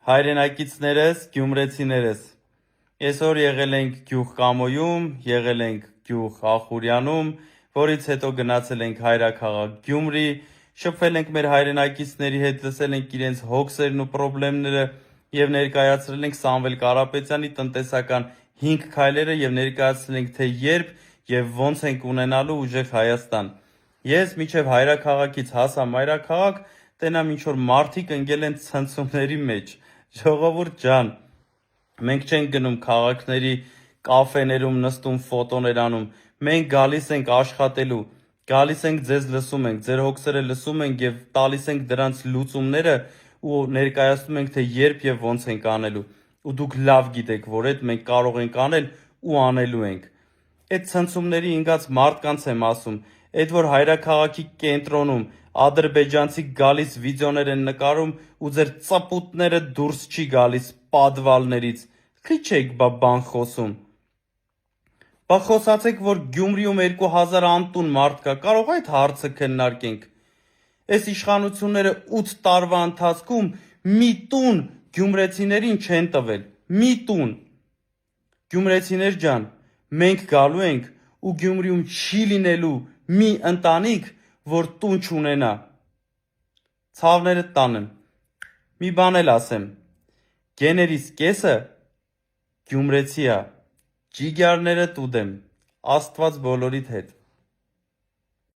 Հայրենակիցներս, գյումրեցիներս, այսօր եղել ենք գյուղ Կամոյում, եղել ենք գյուղ Ախուրյանում, որից հետո գնացել ենք հայրաքաղաք Գյումրի, շփվել ենք մեր հայրենակիցների հետ, լսել ենք իրենց հոգսերն ու խնդիրները եւ ներկայացրել ենք Սամվել Կարապետյանի տնտեսական 5 քայլերը եւ ներկայացրել ենք թե երբ եւ ոնց ենք ունենալու ուժեղ Հայաստան։ Ես միջև հայրաքաղաքից հասա մայրաքաղաք, տենամ ինչ որ մարդիկ ընկել են ցնցումների մեջ։ Ժողովուրդ ջան, մենք չենք գնում քաղաքների կաֆեներում նստում ֆոտոներ անում, մենք գալիս ենք աշխատելու, գալիս ենք ձեզ լսում ենք, ձեր հոգսերը լսում ենք եւ տալիս ենք դրանց լուծումները ու ներկայացնում ենք թե երբ եւ ոնց ենք անելու։ Ու դուք լավ գիտեք, որ այդ մենք կարող ենք անել ու անելու ենք։ Այդ ցնցումների ինգած մարդկանց եմ ասում, այդ որ հայրաքաղաքի կենտրոնում ադրբեջանցի գալիս վիդեոներ են նկարում ու ձեր ծպուտները դուրս չի գալիս պատվալներից, քիչ եք բան խոսում։ Բա խոսացեք, որ Գյումրիում 2000 անտուն մարդ կա, կարող այդ հարցը քննարկենք։ Այս իշխանությունները 8 տարվա ընթացքում մի տուն գյումրեցիներին չեն տվել, մի տուն։ Գյումրեցիներ ջան, մենք գալու ենք ու Գյումրիում չի լինելու մի ընտանիք, որ տուն չունենա։ Ցավները տանեմ։ Մի բան էլ ասեմ։ Գեներիս կեսը գյումրեցի է, ջիգարները տուդեմ, Աստված բոլորիդ հետ։